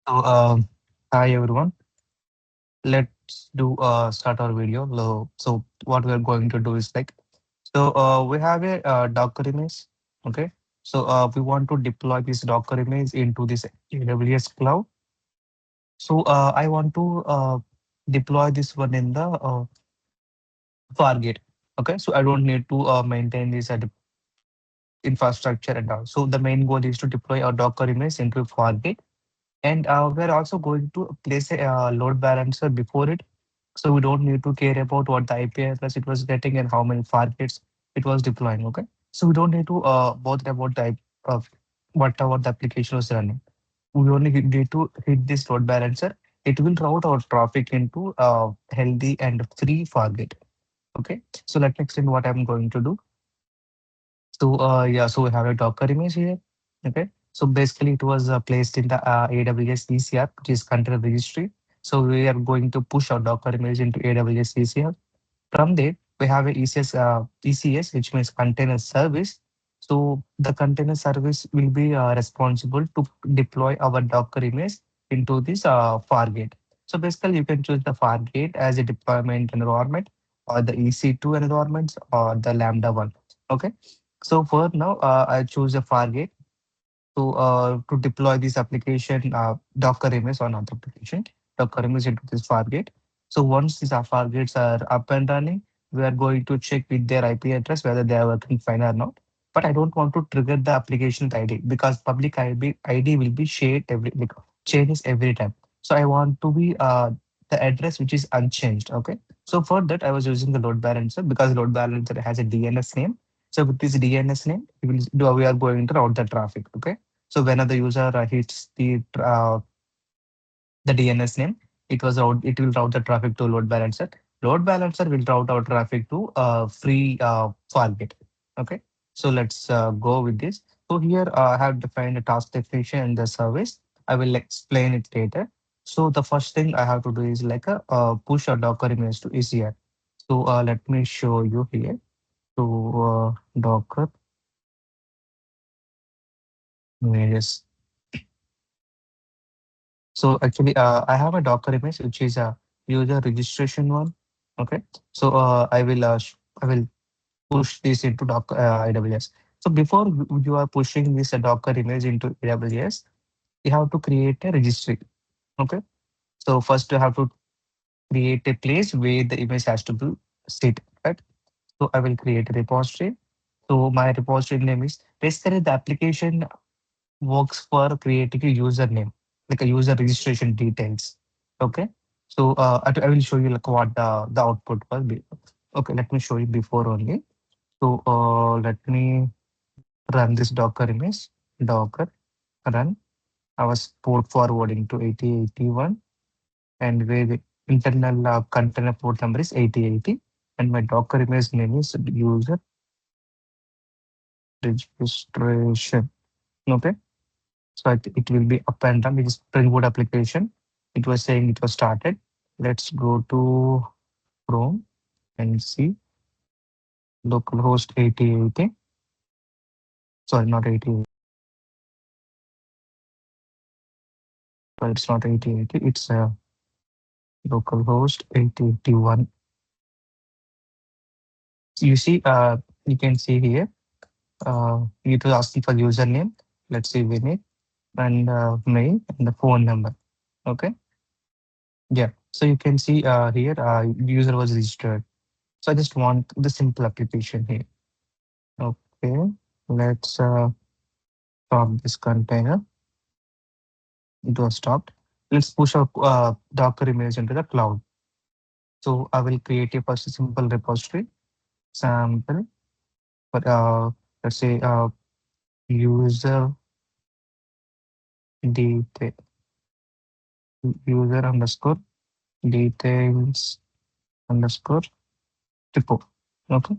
So, hi everyone. Let's do start our video. So, what we are going to do is like, we have a Docker image. Okay. So, we want to deploy this Docker image into this AWS cloud. So, I want to deploy this one in the Fargate. Okay. So, I don't need to maintain this infrastructure and all. So, the main goal is to deploy a Docker image into Fargate. And we're also going to place a load balancer before it. So we don't need to care about what the IP address it was getting and how many targets it was deploying. Okay. So we don't need to bother about the of whatever the application was running. We only need to hit this load balancer. It will route our traffic into healthy and free Fargate. Okay. So let me explain what I'm going to do. So yeah, so we have a Docker image here. Okay. So basically it was placed in the AWS ECR, which is container registry. So we are going to push our Docker image into AWS ECR. From there, we have a ECS, which means container service. So the container service will be responsible to deploy our Docker image into this Fargate. So basically, you can choose the Fargate as a deployment environment, or the EC2 environments, or the Lambda one. Okay. So for now, I choose a Fargate to deploy this application Docker image on other application, Docker image into this Fargate. So once these Fargates are up and running, we are going to check with their IP address whether they are working fine or not. But I don't want to trigger the application ID because public ID will be shared like changes every time. So I want to be the address which is unchanged. Okay. So for that, I was using the load balancer because load balancer has a DNS name. So with this DNS name, we are going to route the traffic. Okay. So whenever the user hits the DNS name, it will route the traffic to load balancer. Load balancer will route our traffic to free Fargate. Okay, so let's go with this. So here I have defined a task definition and the service. I will explain it later. So the first thing I have to do is like a push a Docker image to ECR. So let me show you here. So Docker images. So actually, I have a Docker image which is a user registration one. Okay, so I will push this into Docker AWS. So before you are pushing this Docker image into AWS, you have to create a registry. Okay, so first you have to create a place where the image has to be sit. Right. So I will create a repository. So my repository name is basically the application works for creating a username, like a user registration details. Okay. So I will show you like what the output was. Okay, let me show you before only. So let me run this Docker image. Docker run. I was port forwarding to 8081 and where the internal container port number is 8080 and my Docker image name is user registration. Okay. So it will be up and down. It is Spring Boot application. It was saying it was started. Let's go to Chrome and see localhost 8080. Sorry, not 8080. Well, it's not 8080. It's localhost 8081. You see, you can see here. It was asking for username. Let's see Vinay and mail and the phone number. Okay. Yeah. So you can see here user was registered. So I just want the simple application here. Okay, let's stop this container. It was stopped. Let's push our Docker image into the cloud. So I will create a first simple repository sample. But let's say user detail user underscore details underscore repo. Okay,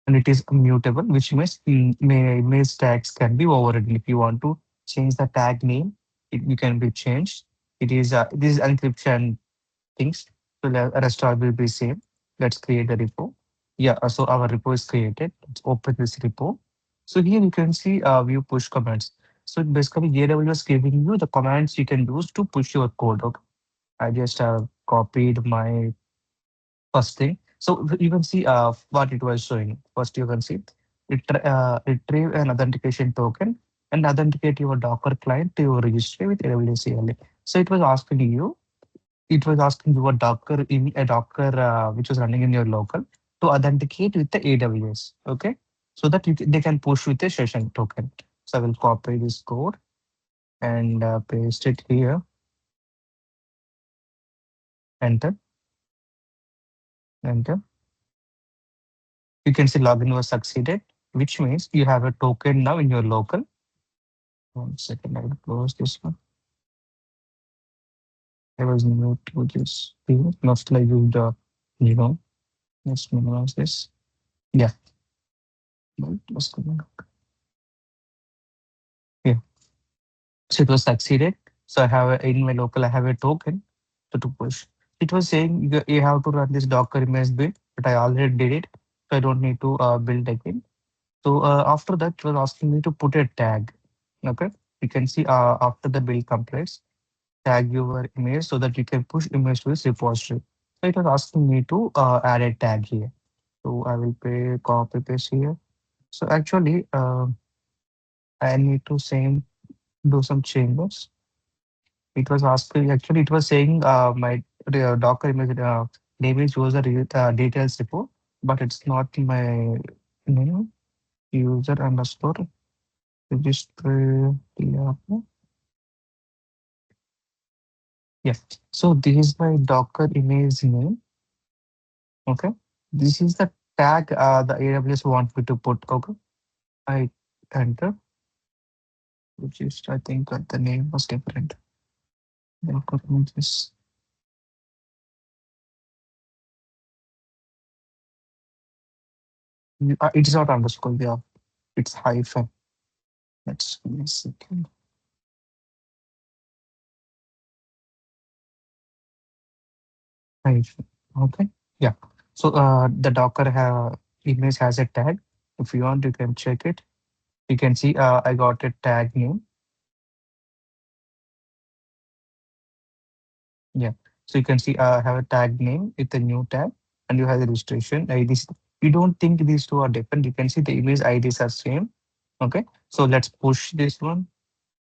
and it is mutable, which means image tags can be overridden. If you want to change the tag name, you can be changed. This is encryption things. So the rest all will be same. Let's create the repo. Yeah, so our repo is created. Let's open this repo. So here you can see view push commands. So basically, AWS giving you the commands you can use to push your code. Okay. I just copied my first thing. So you can see what it was showing. First, you can see retrieve an authentication token and authenticate your Docker client to your registry with AWS ELA. So it was asking you, it was asking you a Docker which was running in your local to authenticate with the AWS. Okay, so that they can push with a session token. So I will copy this code and paste it here. Enter, enter. You can see login was succeeded, which means you have a token now in your local. 1 second, I will close this one. I was new to this field. Mostly I used let's minimize this. Yeah, what's going on? Yeah, so it was succeeded. So I have in my local, I have a token to push. It was saying you have to run this Docker image build, but I already did it. So I don't need to build again. So after that, it was asking me to put a tag. Okay, you can see after the build completes, tag your image so that you can push image to this repository. So it was asking me to add a tag here. So I will pay copy paste here. So actually, I need to same do some changes. It was asking actually it was saying my Docker image name is user details repo, but it's not my name user underscore register. Yeah. Yes. So this is my Docker image name. Okay. This is the tag the AWS want me to put. Okay. I enter, which is I think the name was different. Docker images. It is not underscore. Yeah. It's hyphen. Let's give me a second. Hyphen. Okay. Yeah. So the Docker image has a tag. If you want, you can check it. You can see I got a tag name. Yeah. So you can see I have a tag name with a new tag, and you have the registration IDs. You don't think these two are different. You can see the image IDs are same. Okay. So let's push this one.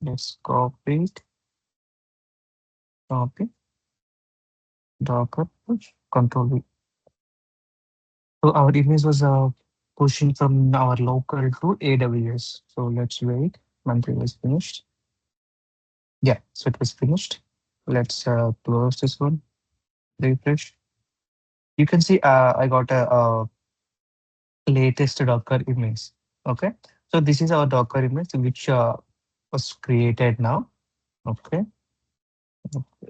Let's copy it. Copy. Docker push. Control V. So our image was pushing from our local to AWS. So let's wait until it's finished. Yeah, so it was finished. Let's close this one. Refresh. You can see I got a latest Docker image. Okay, so this is our Docker image which was created now. Okay,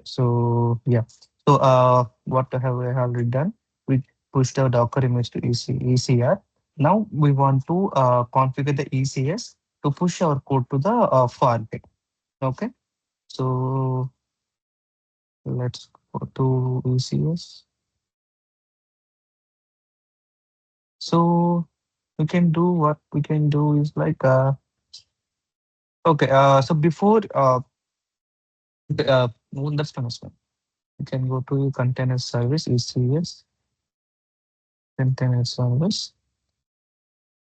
so yeah, so what have we already done? We pushed our Docker image to ECR. Now we want to configure the ECS to push our code to the Fargate. Okay, so let's go to ECS. So we can do what we can do is like okay, so before well, that's fine, that's fine. You can go to container service ECS container service.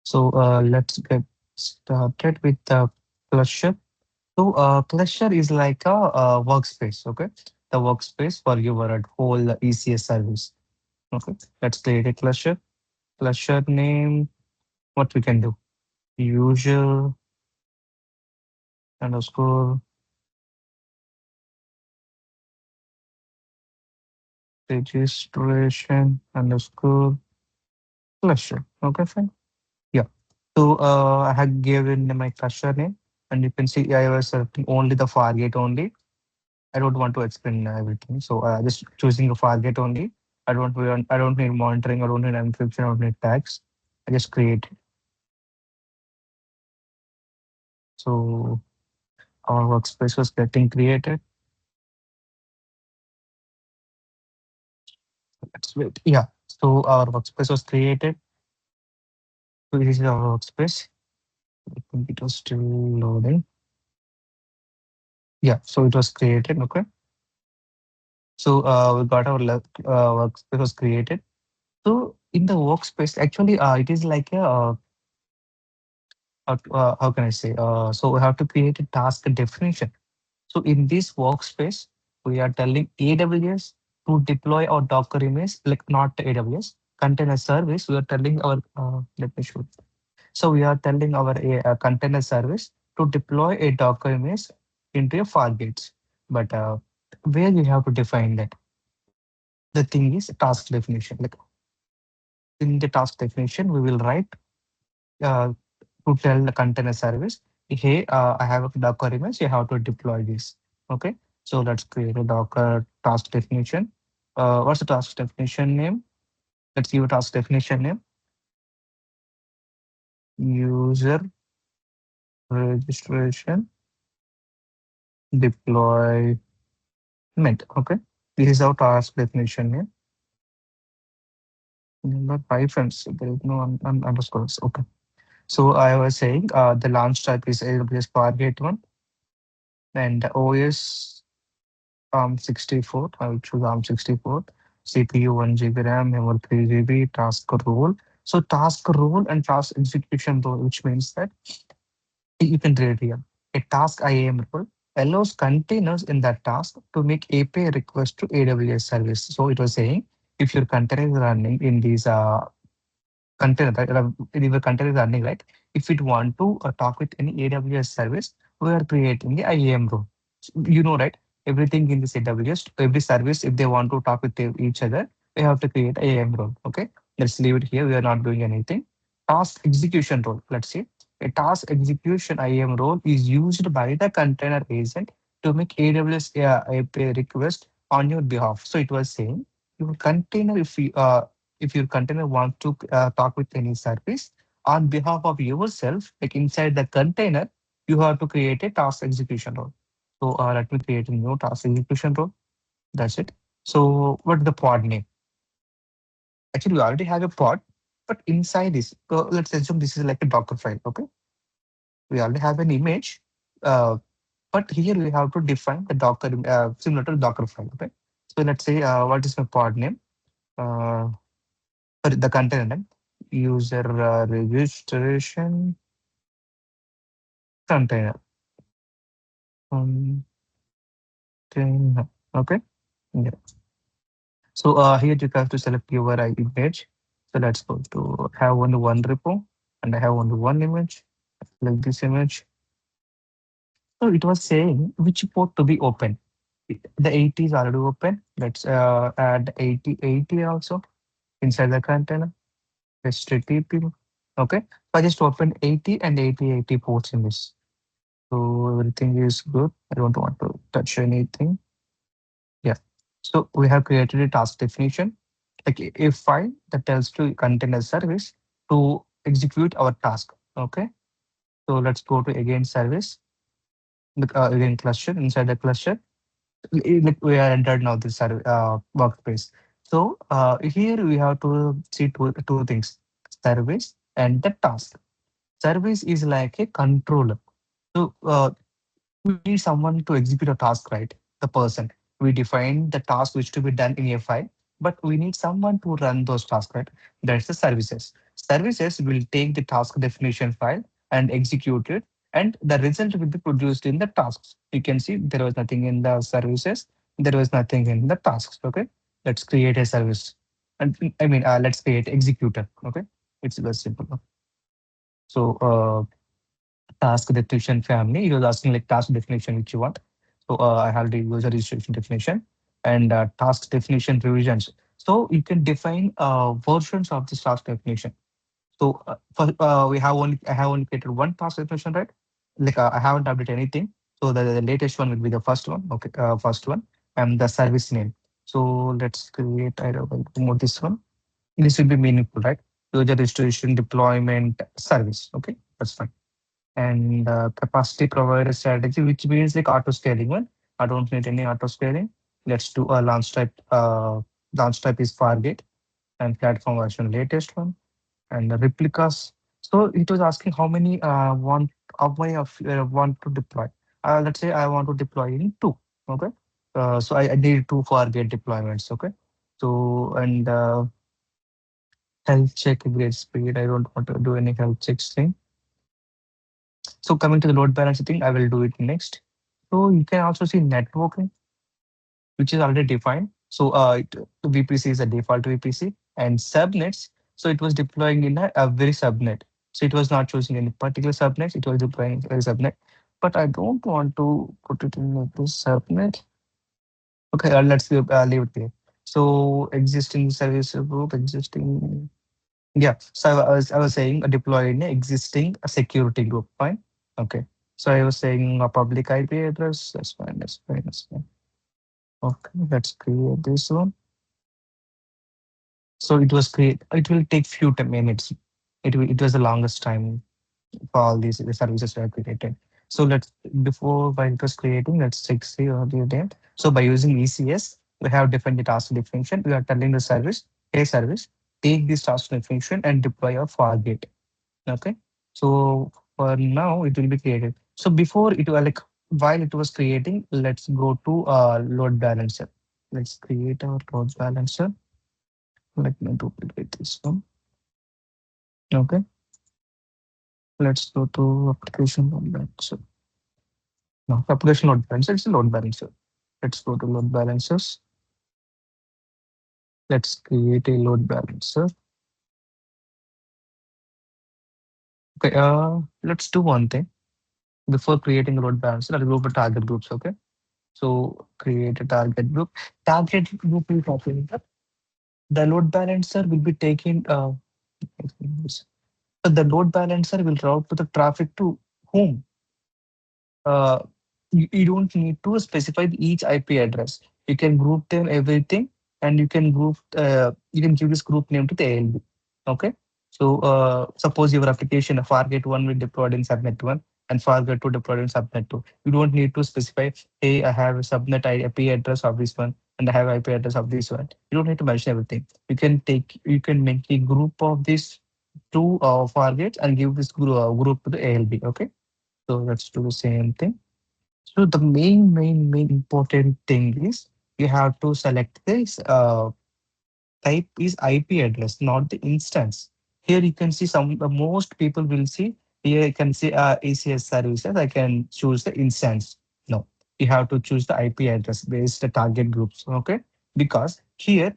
So let's get started with the cluster. So cluster is like a workspace. Okay, the workspace for your whole ECS service. Okay, let's create a cluster. Cluster name. What we can do? User underscore registration underscore cluster. Okay, fine. Yeah. So I have given my cluster name, and you can see I was selecting only the Fargate only. I don't want to explain everything, so just choosing a Fargate only. I don't need monitoring. I don't need encryption. I don't need tags. I just create. So our workspace was getting created. Let's wait. Yeah. So our workspace was created. So this is our workspace. I think it was still loading. Yeah, so it was created. Okay. So we got our workspace was created. So in the workspace, actually, it is like a how can I say? So we have to create a task definition. So in this workspace, we are telling AWS to deploy our Docker image, like not AWS container service. We are telling our let me show. So we are telling our container service to deploy a Docker image into a Fargate. But where we have to define that? The thing is task definition. Like in the task definition, we will write uh, to tell the container service, hey, I have a Docker image, you have to deploy this. Okay, so let's create a Docker task definition. What's the task definition name? Let's give a task definition name, user registration deployment. Okay, this is our task definition name. Not hyphens, there is no underscores. Okay, so I was saying the launch type is AWS Fargate one, and the OS 64. I will choose ARM 64. CPU 1 GB RAM, memory 3 GB, task role. So task role and task execution role, which means that you can read here. A task IAM role allows containers in that task to make API request to AWS service. So it was saying if your container is running in these container, right? If the container is running, right? If it want to talk with any AWS service, we are creating the IAM role. You know, right? Everything in this AWS, every service, if they want to talk with each other, we have to create IAM role. Okay, let's leave it here. We are not doing anything. Task execution role. Let's see. A task execution IAM role is used by the container agent to make AWS API request on your behalf. So it was saying your container, if your container wants to talk with any service on behalf of yourself, like inside the container, you have to create a task execution role. So let me create a new task execution role. That's it. So what is the pod name? Actually, we already have a pod, but inside this, so let's assume this is like a Docker file. Okay, we already have an image, uh, but here we have to define the Docker similar to Docker file. Okay, so let's say what is my pod name? Uh, sorry, the container name, user registration container. Container. Okay. Yeah. So here you have to select your image. So let's go to have only one repo, and I have only one image. Like this image. So it was saying which port to be open. The 80 is already open. Let's add 80 also inside the container. HTTP. Okay. So I just opened 80 and 80 ports in this. So everything is good. I don't want to touch anything. Yeah. So we have created a task definition, like a file that tells to container service to execute our task. Okay. So let's go to again service, again cluster. Inside the cluster, like we are entered now this workspace. So here we have to see two things: service and the task. Service is like a controller. So we need someone to execute a task, right? The person. We define the task which to be done in a file, but we need someone to run those tasks, right? That's the services. Services will take the task definition file and execute it, and the result will be produced in the tasks. You can see there was nothing in the services, there was nothing in the tasks. Okay, let's create a service, and I mean, let's create executor. Okay, it's very simple. So task definition family. He was asking like task definition which you want. So I have the user registration definition and task definition revisions. So you can define versions of this task definition. So for we have only I have only created one task definition, right? Like I haven't updated anything. So the latest one will be the first one. Okay, first one and the service name. So let's create. I don't know, remove this one. This will be meaningful, right? User registration deployment service. Okay, that's fine. And capacity provider strategy, which means like auto scaling one. I don't need any auto scaling. Let's do a launch type is Fargate and platform version latest one and the replicas. So it was asking how many want away of want to deploy. Let's say I want to deploy in two. Okay. So I need two Fargate deployments. Okay. So and health check great speed. I don't want to do any health checks thing. So coming to the load balancing thing, I will do it next. So you can also see networking, which is already defined. So VPC is a default VPC and subnets. So it was deploying in every subnet. So it was not choosing any particular subnets. It was deploying every subnet. But I don't want to put it in this subnet. Okay, let's leave it there. So existing service group, existing. Yeah. So I was saying deploy in existing security group. Fine. Okay. So I was saying a public IP address. That's fine. That's fine. That's fine. Okay. Let's create this one. So it was create. It will take few minutes. It was the longest time for all these the services were created. So let's before while it was creating, let's take see earlier date. So by using ECS, we have defined the task definition. We are telling the service, hey service, take this task definition and deploy a Fargate. Okay. So for now it will be created. So before it was like while it was creating, let's go to load balancer. Let's create our load balancer. Let me duplicate this one. Okay. Let's go to application load balancer. No, application load balancer. It's a load balancer. Let's go to load balancers. Let's create a load balancer. Okay. Let's do one thing. Before creating a load balancer, I'll go for target groups. Okay. So create a target group. Target group will copy that. The load balancer will be taking. So the load balancer will route to the traffic to whom? uh, you don't need to specify each IP address. You can group them everything, and you can give this group name to the ALB. Okay. So suppose your application Fargate one will deployed in subnet one and Fargate two deployed in subnet two. You don't need to specify, hey, I have a subnet IP address of this one and I have IP address of this one. You don't need to mention everything. You can make a group of these two Fargates and give this group to the ALB. Okay. So let's do the same thing. So the main important thing is you have to select this type is IP address, not the instance. Here you can see some the most people will see here you can see ACS services. I can choose the instance. No, you have to choose the IP address based the target groups. Okay, because here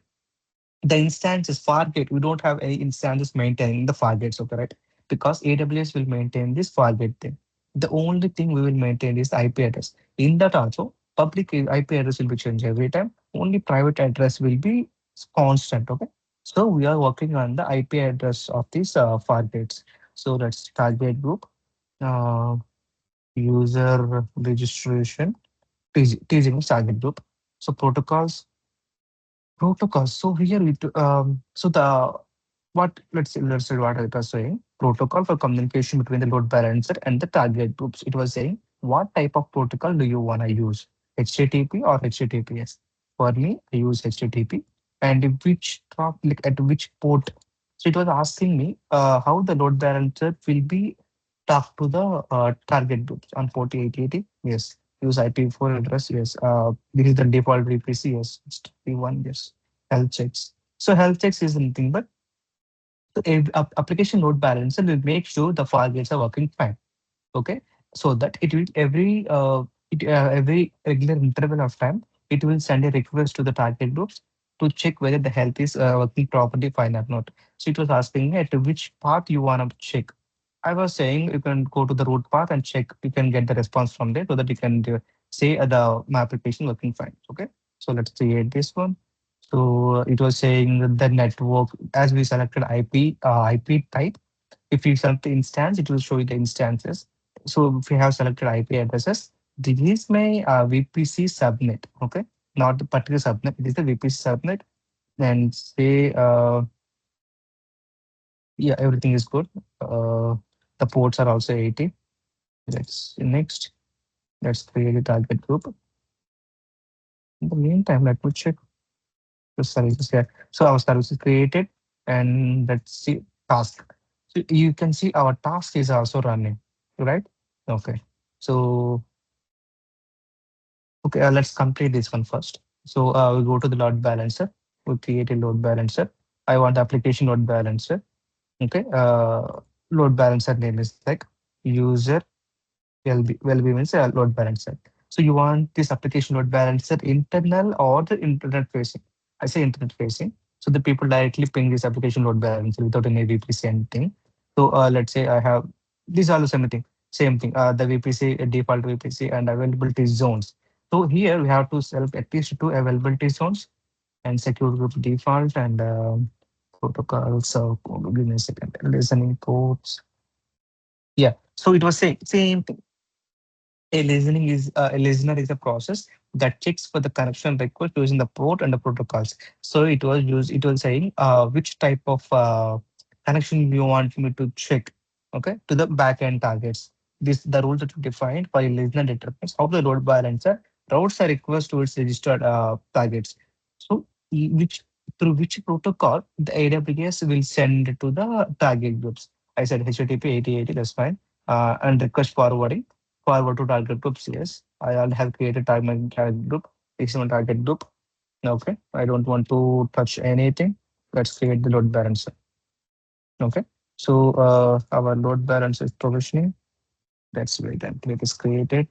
the instance is Fargate. We don't have any instances maintaining the Fargates, okay, right? Because AWS will maintain this Fargate thing. The only thing we will maintain is the IP address. In that also, public IP address will be changed every time. Only private address will be constant, okay? So we are working on the IP address of these Fargates. So let's target group, uh, user registration, teasing target group. So protocols. So here so the what let's say what it was saying protocol for communication between the load balancer and the target groups. It was saying what type of protocol do you want to use, HTTP or HTTPS? For me, I use HTTP. And which like at which port? So it was asking me how the load balancer will be talk to the target groups on 4080. Yes. Use IP4 address. Yes. This is the default VPC. Yes. P1. Yes. Health checks. So health checks is nothing but the application load balancer will make sure the Fargates are working fine. Okay, so that it will every regular interval of time it will send a request to the target groups to check whether the health is working properly fine or not. So it was asking me at which path you want to check. I was saying you can go to the root path and check. You can get the response from there so that you can say the my application working fine. Okay, so let's create this one. So it was saying that the network as we selected IP type. If you select the instance, it will show you the instances. So if you have selected IP addresses, this is my VPC subnet. Okay, not the particular subnet. It is the VPC subnet. And say yeah, everything is good. Uh, the ports are also 80. Let's next. Let's create a target group. In the meantime, let me check the services here. So our service is created, and let's see task. So you can see our task is also running, right? Okay. So Okay, let's complete this one first. So we go to the load balancer. We create a load balancer. I want application load balancer. Okay, load balancer name is like user will be means load balancer. So you want this application load balancer internal or the internet facing? I say internet facing. So the people directly ping this application load balancer without any VPC anything. So let's say I have these are the same thing. Same thing. The VPC default VPC and availability zones. So here we have to select at least two availability zones and secure group default and protocols. So give me a second. Listening ports. Yeah. So it was same thing. A listener is a process that checks for the connection request using the port and the protocols. So it was saying which type of connection you want me to check, okay, to the backend targets. This the rules that you defined for a listener determines how the load balancer routes a request to its registered targets. So which through which protocol the AWS will send to the target groups. I said HTTP 8080, that's fine. And request forwarding forward to target groups. Yes, I all have created target group, XML target group. Okay, I don't want to touch anything. Let's create the load balancer. Okay, so our load balancer is provisioning. That's where the template is created.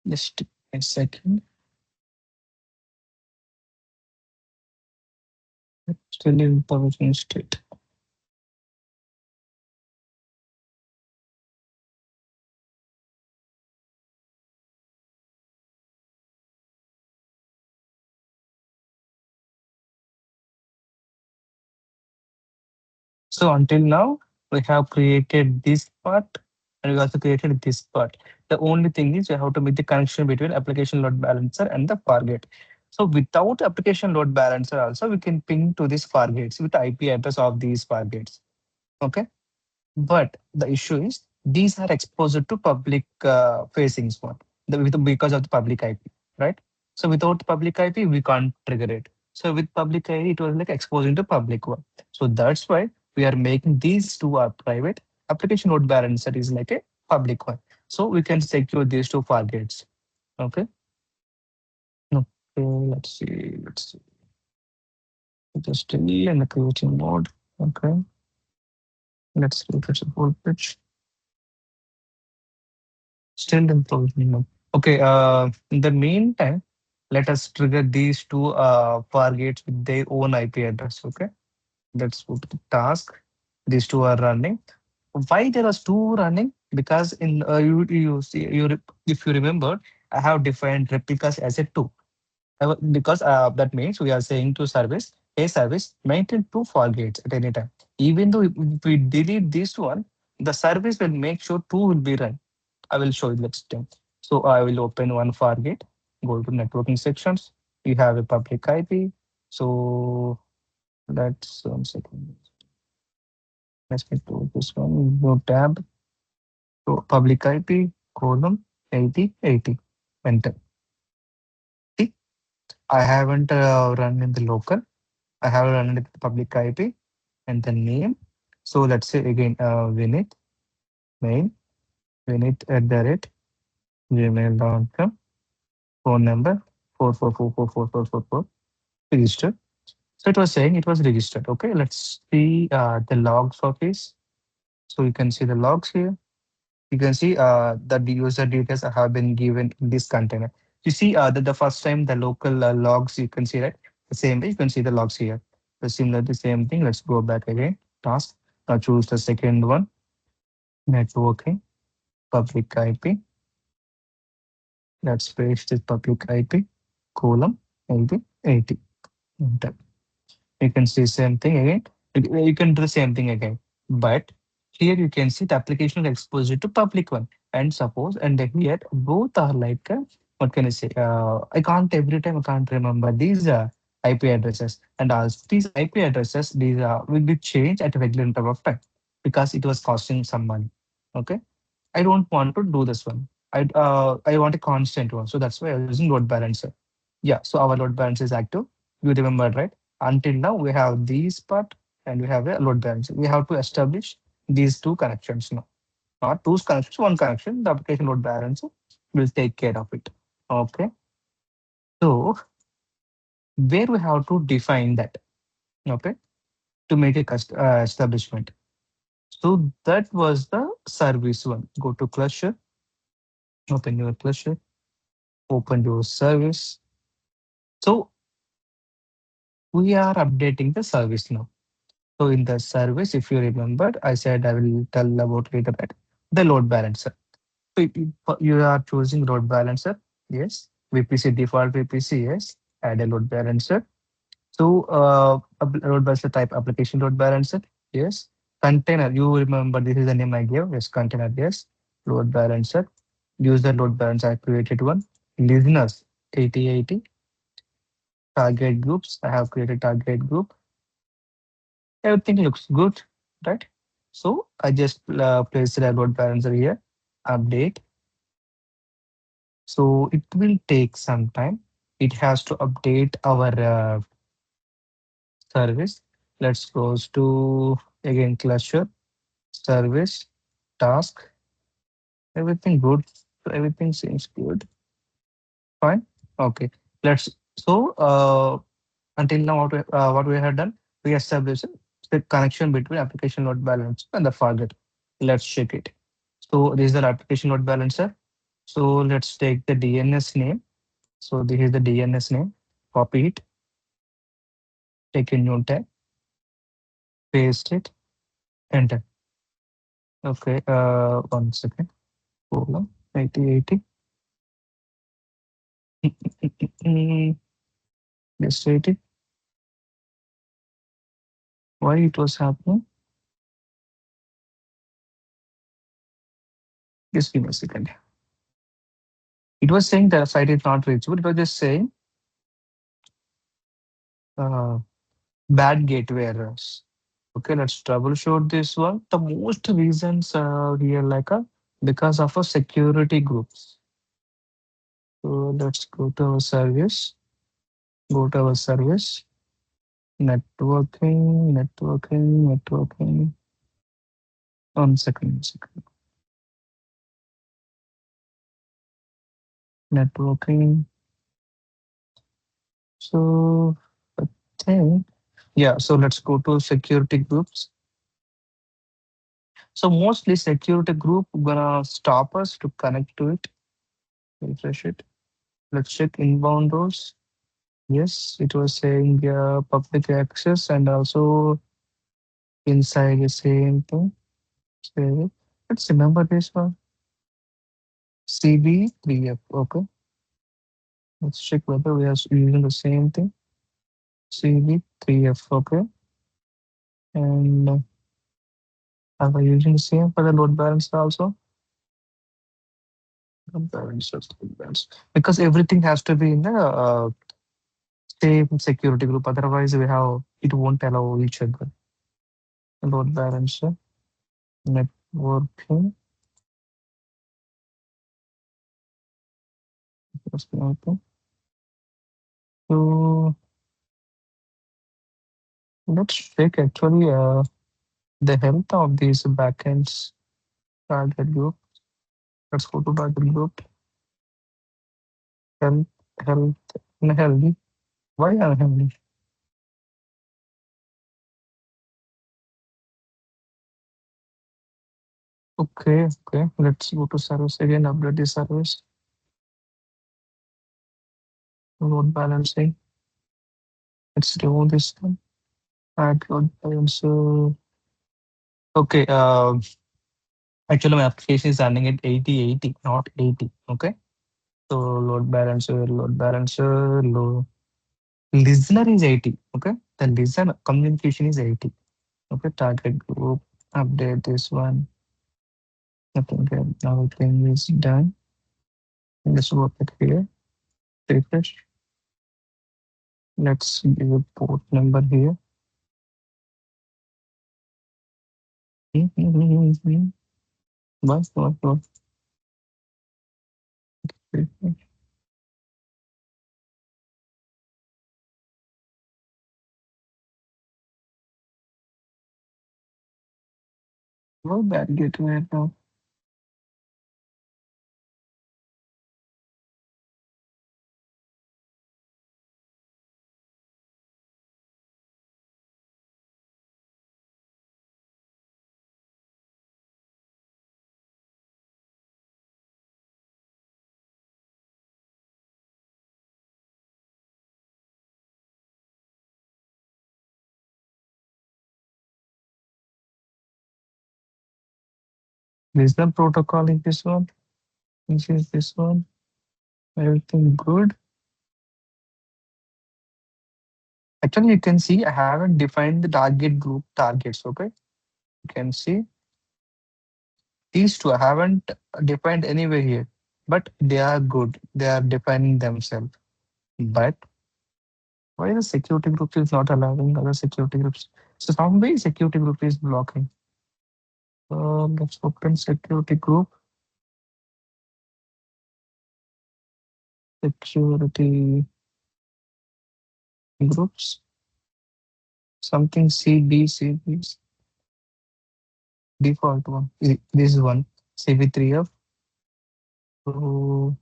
Just a second. Still in provisioning state. So until now, we have created this part and we also created this part. The only thing is you have to make the connection between application load balancer and the Fargate. So without application load balancer also, we can ping to these Fargates with the IP address of these Fargates. Okay. But the issue is these are exposed to public facing one because of the public IP, right? So without public IP, we can't trigger it. So with public IP, it was like exposing to public one. So that's why we are making these two are private. Application load balancer is like a public one. So we can secure these two targets. Okay. Okay. Let's see. Let's see. Just still in the creating mode. Okay. Let's refresh the whole page. Still in provisioning mode. Okay, in the meantime, let us trigger these two targets with their own IP address. Okay, let's put the task. These two are running. Why there was two running? Because in you see if you remember, I have defined replicas as a two. Because that means we are saying to service, hey service, maintain two forgates at any time. Even though if we delete this one, the service will make sure two will be run. I will show you next time. So I will open one Fargate, go to networking sections. You have a public IP. So let's one second. Let's get to this one. Go tab. So public IP column 8080. Enter. See, I haven't run in the local. I have run it the public IP and the name. So let's say again Vinit main Vinit at the rate gmail.com. Phone number 444444444. Registered. So it was saying it was registered. Okay, let's see the logs of this. So you can see the logs here. You can see that the user details have been given in this container. You see that the first time the local logs, you can see that the same way you can see the logs here. So similar the same thing. Let's go back again. Task. Now choose the second one. Networking. Public IP. Let's paste this public IP. Column 8080. Enter. You can see same thing again. You can do the same thing again. But here you can see the application is exposed to public one. And suppose, and here both are like, what can I say? I can't every time I can't remember these IP addresses. And also these IP addresses, these will be changed at a regular interval of time because it was costing some money. Okay. I don't want to do this one. I want a constant one, so that's why I'm using load balancer. Yeah, so our load balancer is active. You remember, right? Until now, we have these part and we have a load balancer. We have to establish these two connections now. Not two connections, one connection. The application load balancer will take care of it. Okay. So where we have to define that, okay, to make a establishment. So that was the service one. Go to cluster, open your cluster, open your service. So we are updating the service now. So in the service, if you remembered, I said I will tell about later that the load balancer. So you are choosing load balancer. Yes. VPC default VPC. Yes. Add a load balancer. So load balancer type application load balancer. Yes. Container. You remember this is the name I gave. Yes. Container. Yes. Load balancer. User load balancer. I created one. Listeners 8080. Target groups. I have created target group. Everything looks good, right? So I just place the load balancer here, update. So it will take some time. It has to update our service. Let's go to again cluster, service, task, everything good. So everything seems good. Fine. Okay. Let's so until now what we have done, we established the connection between application load balancer and the Fargate. Let's check it. So this is the application load balancer. So let's take the DNS name. So this is the DNS name. Copy it, take a new tab, paste it, enter. Okay, 1 second. Hold on. 8080. Just wait it. Why it was happening? Just give me a second. It was saying the site is not reachable. It was just saying uh, bad gateway errors. Okay, let's troubleshoot this one. The most reasons here like because of a security groups. So let's go to our service. Go to our service. Networking. 1 second. Networking. So I think, yeah, so let's go to security groups. So mostly security group gonna stop us to connect to it. Refresh it. Let's check inbound doors. Yes, it was saying public access and also inside the same thing. Save it. Let's remember this one. CB3F. Okay. Let's check whether we are using the same thing. CB3F. Okay. And are we using the same for the load balancer also? Load balancer, load balancer. Because everything has to be in the same security group. Otherwise, it won't allow each other. Load balancer, networking. Just networking. So let's check actually the health of these backends target group. Let's go to target group. Health, health, unhealthy. Why unhealthy? Okay. Let's go to service again, update the service. Load balancing. Let's remove this one. Add load balancer. Okay. Actually, my application is running at 8080, not 80. Okay. So load balancer, low. Listener is 80. Okay. The listener communication is 80. Okay. Target group. Update this one. Nothing here. Now everything is done. Let's work it here. Refresh. Let's give a port number here. What? Well, bad getting right now. This is the protocol in this one. This is this one. Everything good. Actually, you can see I haven't defined the target group targets. Okay, you can see these two. I haven't defined anywhere here, but they are good. They are defining themselves. But why the security group is not allowing other security groups? So some way security group is blocking. Let's open security group. Security groups. Something CB, default one. This is one. CB3F. So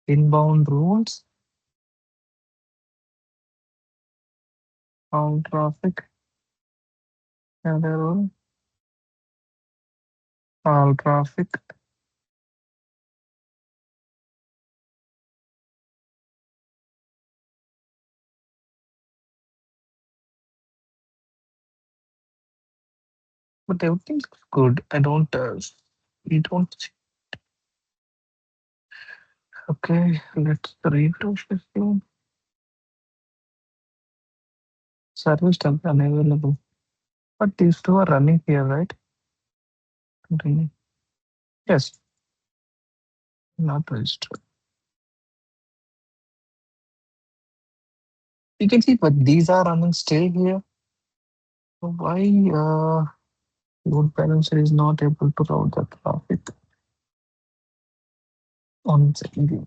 inbound rules on traffic. Another one. All traffic. But everything's good. I don't. We don't. Okay. Let's refresh this one. Service tab unavailable. But these two are running here, right? Continue. Yes. Not registered. You can see, but these are running still here. So why load balancer is not able to route the traffic on secondary?